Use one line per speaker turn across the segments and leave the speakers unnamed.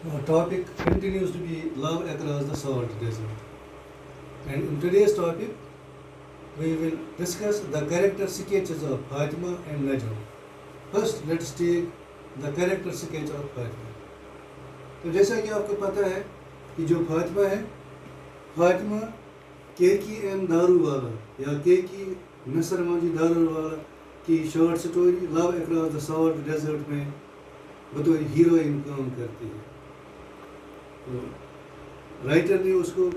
Our topic continues to be love across the salt desert. And in today's topic, we will discuss the character sketches of Fatima and Najm. First, let's take the character sketch of Fatima. तो जैसा कि आपको पता है कि जो फातिमा है, Fatima KKM दारू वाला या KK नसर मंजी दारू वाला की short story love across the salt desert में बतौर हीरोइन काम करती है. तो राइटर ने उसको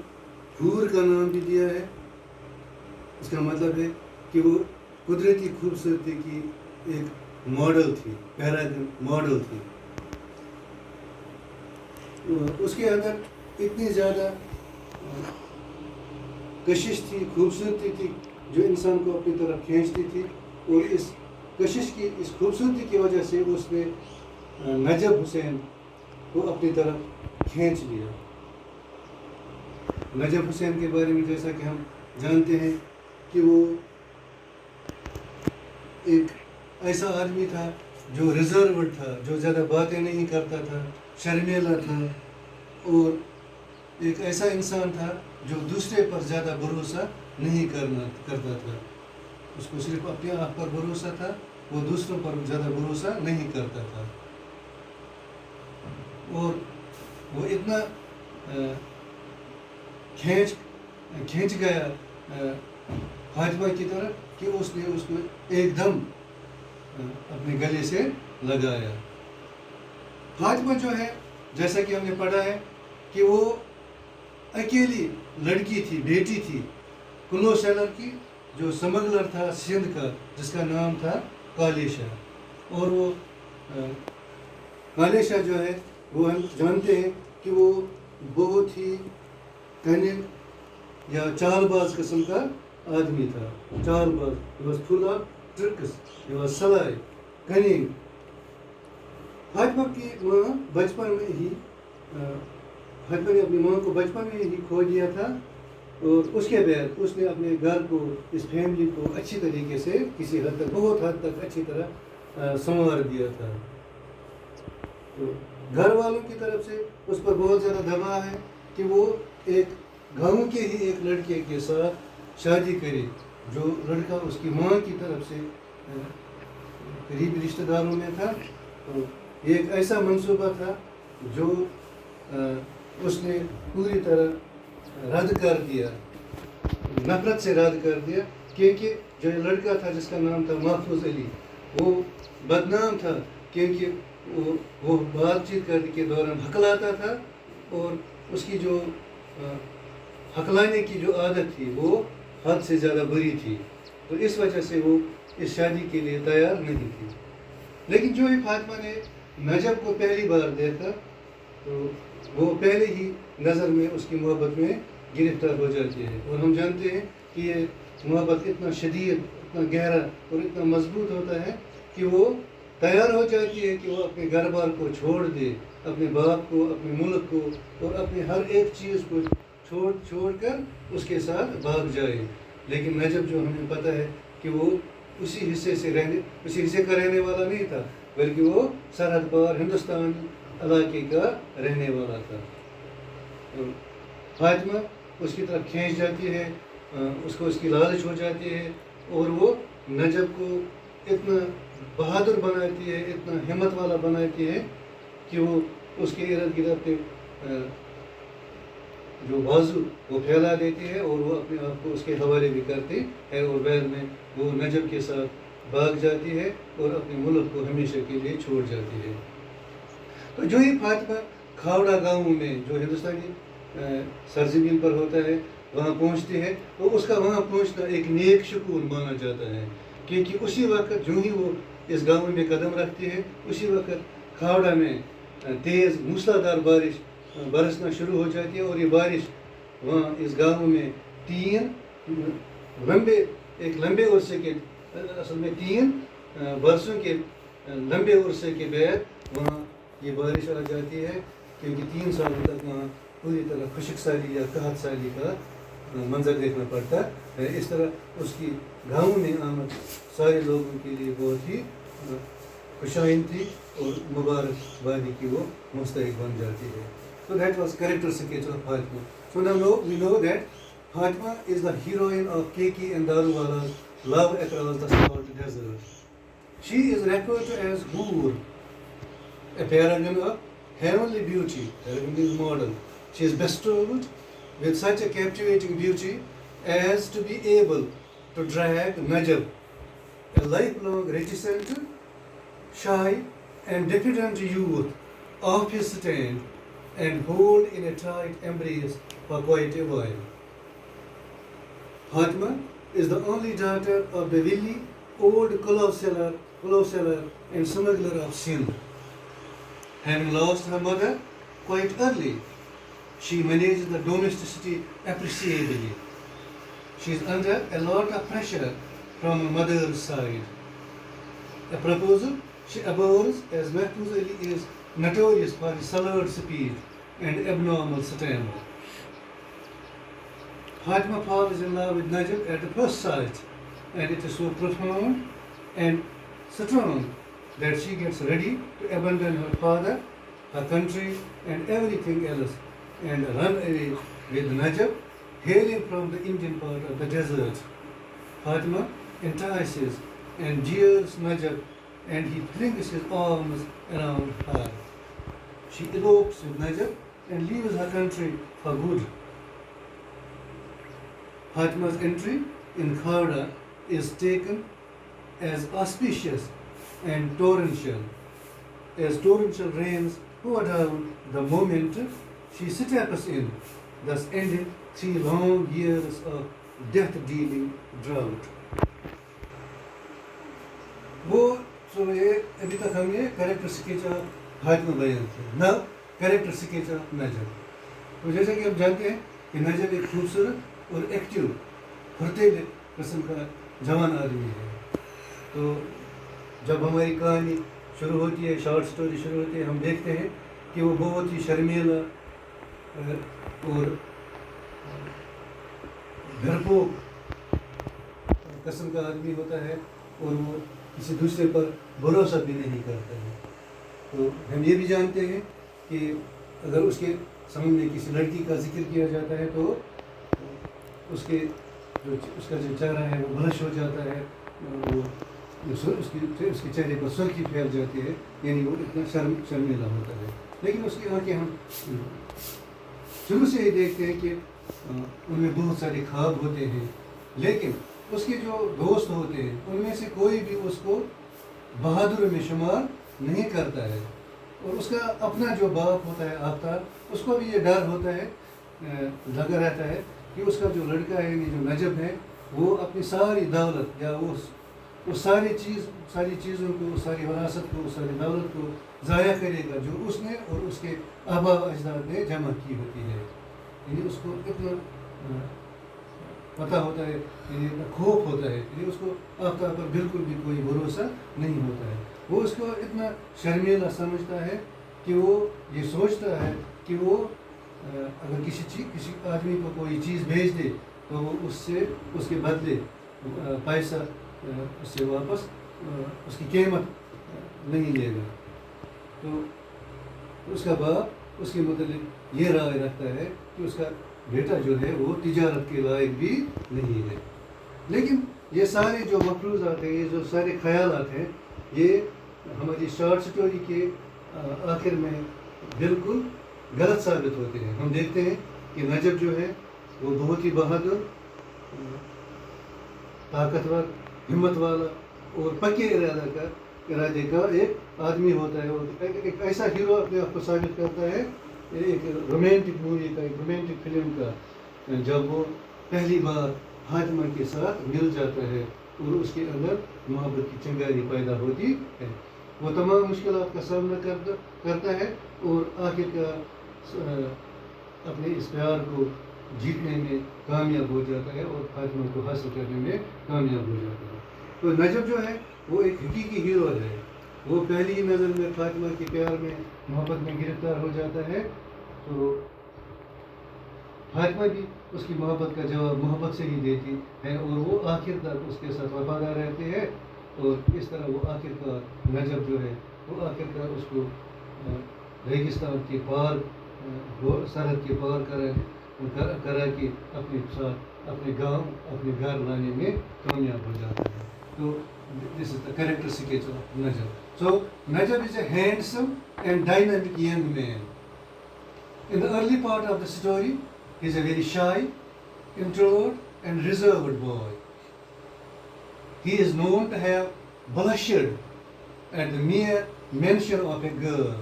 हूर का नाम भी दिया है. इसका मतलब है कि वो कुदरती खूबसूरती की एक मॉडल थी, पैरागन मॉडल थी. उसके अंदर इतनी ज़्यादा कशिश थी, खूबसूरती थी जो इंसान को अपनी तरफ खींचती थी. और इस कशिश की, इस खूबसूरती की वजह से उसने नजब हुसैन को अपनी तरफ खींच लिया. नजब हुसैन के बारे में जैसा कि हम जानते हैं कि वो एक ऐसा आदमी था जो रिजर्व्ड था, जो ज़्यादा बातें नहीं करता था, शर्मीला था, और एक ऐसा इंसान था जो दूसरे पर ज़्यादा भरोसा नहीं करता था. उसको सिर्फ अपने आप पर भरोसा था, वो दूसरों पर ज़्यादा भरोसा नहीं करता था. और वो इतना खींच गया फातिमा की तरफ कि उसने उसको एकदम अपने गले से लगाया. फातिमा जो है, जैसा कि हमने पढ़ा है कि वो अकेली लड़की थी, बेटी थी कुल्लो सेलर की, जो स्मगलर था सिंध का, जिसका नाम था कालेशा. और वो कालेशा जो है वो हम जानते हैं कि वो बहुत ही कनिंग या चालबाज किस्म का आदमी था. Chaalbaaz, he was full of tricks, he was sly, cunning. Fatima की माँ बचपन में ही फातिमा ने अपनी माँ को बचपन में ही खो दिया था. और उसके बाद उसने अपने घर को, इस फैमिली को अच्छी तरीके से, किसी हद तक, बहुत हद तक अच्छी तरह संवार दिया था. तो घर वालों की तरफ से उस पर बहुत ज़्यादा दबाव है कि वो एक गांव के ही एक लड़के के साथ शादी करे, जो लड़का उसकी माँ की तरफ से करीबी रिश्तेदारों में था. तो एक ऐसा मंसूबा था जो उसने पूरी तरह रद्द कर दिया, नफरत से रद्द कर दिया. क्योंकि जो लड़का था जिसका नाम था महफूज अली, वो बदनाम था क्योंकि वो बातचीत करने के दौरान हकलाता था, और उसकी जो हकलाने की जो आदत थी वो हद से ज़्यादा बुरी थी. तो इस वजह से वो इस शादी के लिए तैयार नहीं थी. लेकिन जो ही फातिमा ने नजब को पहली बार देखा तो वो पहले ही नज़र में उसकी मोहब्बत में गिरफ्तार हो जाती है. और हम जानते हैं कि ये मोहब्बत इतना शदीद, इतना गहरा और इतना मजबूत होता है कि वो तैयार हो जाती है कि वो अपने घर बार को छोड़ दे, अपने बाप को, अपने मुल्क को और अपनी हर एक चीज़ को छोड़ कर उसके साथ भाग जाए. लेकिन नजब जो हमें पता है कि वो उसी हिस्से का रहने वाला नहीं था, बल्कि वो सरहद पार हिंदुस्तान इलाके का रहने वाला था. तो फातिमा उसकी तरफ खींच जाती है, उसको उसकी लालच हो जाती है, और वो नजब को इतना बहादुर बनाती है, इतना हिम्मत वाला बनाती है कि वो उसके इर्द गिर्द अपने जो बाजू वो फैला देती है, और वो अपने आप को उसके हवाले भी करती है. और बाद में वो नजब के साथ भाग जाती है और अपने मुल्क को हमेशा के लिए छोड़ जाती है. तो जो ही फातिमा खावड़ा गांव में, जो हिंदुस्तानी सरजमीन पर होता है, वहाँ पहुँचती है, तो उसका वहाँ पहुँचना एक नेक शकून माना जाता है. क्योंकि उसी वक्त जो ही वो इस गांव में कदम रखती है, उसी वक्त खावड़ा में तेज़ मूसलाधार बारिश बरसना शुरू हो जाती है. और ये बारिश वहाँ इस गांव में एक लंबे अरसे के, असल में 3 बरसों के लंबे अरसे के बाद वहाँ ये बारिश आ जाती है. क्योंकि 3 सालों तक वहाँ पूरी तरह खुशक साली या कहत साली का मंजर देखना पड़ता है. इस तरह उसकी गाँव में आमद सारे लोगों के लिए बहुत ही खुशाइन थी और मुबारकबादी की वो मुस्तहिक बन जाती है. So that was character sketch of Fatima. So now we know that Fatima is the heroine of Keki and Daruwala's love across the salt desert. She is referred to as Hoor, a paragon of heavenly beauty. Paragon is model. She is bestowed with such a captivating beauty as to be able to drag Najab, a lifelong reticent, shy and diffident youth, off his stand and hold in a tight embrace for quite a while. Fatima is the only daughter of the wily old clove seller and smuggler of Sindh. Having lost her mother quite early, she manages the domesticity appreciably. She is under a lot of pressure from her mother's side. A proposal she abhors, as Mahfouz Ali is notorious for his slurred speech and abnormal stammer. Fatima falls in love with Najib at the first sight, and it is so profound and strong that she gets ready to abandon her father, her country, and everything else and run away with Najib, hailing from the Indian part of the desert. Fatima entices and jeers Najib, and he flings his arms around her. She elopes with Najib and leaves her country for good. Fatima's entry in Kharda is taken as auspicious and torrential, as torrential rains pour down the moment she steps in, thus ending 3 long years of death-dealing drought. वो जो ये अभी तक हमने character sketch of Fatima बयान किया. Now character sketch of Najab. तो जैसा कि आप जानते हैं कि नजब एक खूबसूरत और एक्टिव फुर्तीले किस्म का जवान आदमी है. तो जब हमारी कहानी शुरू होती है, शॉर्ट स्टोरी शुरू होती है, हम देखते हैं कि वो बहुत ही शर्मीला और डरपोक किस्म का आदमी होता है और वो किसी दूसरे पर भरोसा भी नहीं करता है. तो हम ये भी जानते हैं कि अगर उसके सामने किसी लड़की का जिक्र किया जाता है तो उसका जो चेहरा है वो ब्लश हो जाता है, वो उसके चेहरे पर सुर्खी फैल जाती है, यानी वो इतना शर्मीला होता है. लेकिन उसकी आंखें हम शुरू से ही देखते हैं कि उनमें बहुत सारे ख्वाब होते हैं, लेकिन उसके जो दोस्त होते हैं उनमें से कोई भी उसको बहादुर में शुमार नहीं करता है. और उसका अपना जो बाप होता है आफ्ताब, उसको भी ये डर होता है, लगा रहता है कि उसका जो लड़का है, यानी जो नजब है, वो अपनी सारी दौलत या वो सारी चीज़ों को, सारी विरासत को, सारी दौलत को ज़ाया करेगा जो उसने और उसके आबा अजदाद ने जमा की होती है. यानी उसको इतना पता होता है, यानी इतना खौफ होता है, यानी उसको आफ्ताब पर बिल्कुल भी कोई भरोसा नहीं होता है. वो उसको इतना शर्मीला समझता है कि वो ये सोचता है कि वो अगर किसी आदमी को कोई चीज़ भेज दे तो वो उससे उसके बदले पैसा उससे वापस उसकी कीमत नहीं लेगा. तो उसका बाप उसके मतलब ये राय रखता है कि उसका बेटा जो है वो तिजारत के लायक भी नहीं है. लेकिन ये सारे जो मफरूज़ात हैं, ये जो सारे ख्यालात हैं, ये हमारी शॉर्ट स्टोरी के आखिर में बिल्कुल गलत साबित होते हैं. हम देखते हैं कि नजब जो है वो बहुत ही बहादुर, ताकतवर, हिम्मत वाला और पक्के इरादे का एक आदमी होता है. और एक ऐसा हीरो अपने आप को साबित करता है एक रोमांटिक मूवी का, एक रोमांटिक फिल्म का, जब वो पहली बार फातिमा के साथ मिल जाता है और उसके अंदर मोहब्बत की चिंगारी पैदा होती है. वो तमाम मुश्किलात का सामना करता है और आखिरकार अपने इस प्यार को जीतने में कामयाब हो जाता है और फातिमा को हासिल करने में कामयाब हो जाता है. तो नजब जो है वो एक हकीकी हीरो है. वो पहली नज़र में फातिमा के प्यार में, मोहब्बत में गिरफ्तार हो जाता है. तो फातिमा भी उसकी मोहब्बत का जवाब मोहब्बत से ही देती है और वो आखिर तक उसके साथ वफादार रहते हैं. اور اس طرح وہ آخر کار نجب جو ہے وہ آخر کار اس کو ریگستان کے پار سرحد کے پار کرا کہ اپنے ساتھ اپنے گاؤں اپنے گھر لانے میں کامیاب ہو جاتا ہے. تو this is the character sketch of Najab. So Najab is a handsome and dynamic young man. In the early part of the story, he is a very shy, introvert and reserved boy. He is known to have blushed at the mere mention of a girl.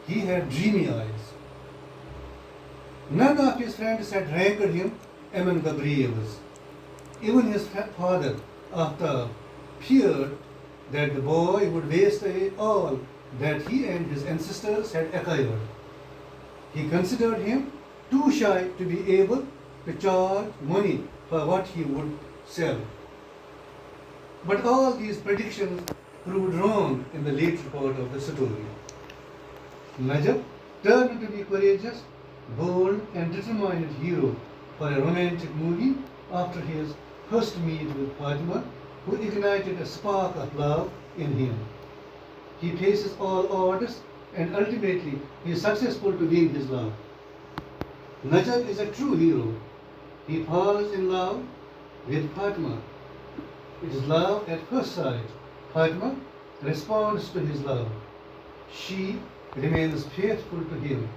He had dreamy eyes. None of his friends had ranked him among the braves. Even his father, Aftab, feared that the boy would waste away all that he and his ancestors had acquired. He considered him too shy to be able to charge money for what he would sell. But all these predictions proved wrong in the later part of the story. Najab turned to be courageous, bold and determined hero for a romantic movie after his first meet with Fatima, who ignited a spark of love in him. He faces all odds and ultimately he is successful to win his love. Najab is a true hero. He falls in love with Fatima. It is love at first sight. Fatima responds to his love. She remains faithful to him.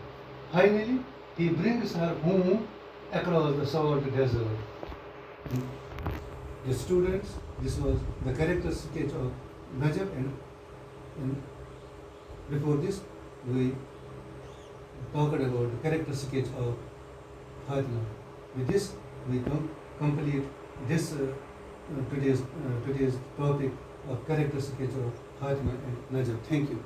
Finally, he brings her home across the salt desert. The students, this was the character sketch of Najab, and before this we talked about the character sketch of Fatima. With this we complete this today's topic of character sketch of Fatima and Najab. Thank you.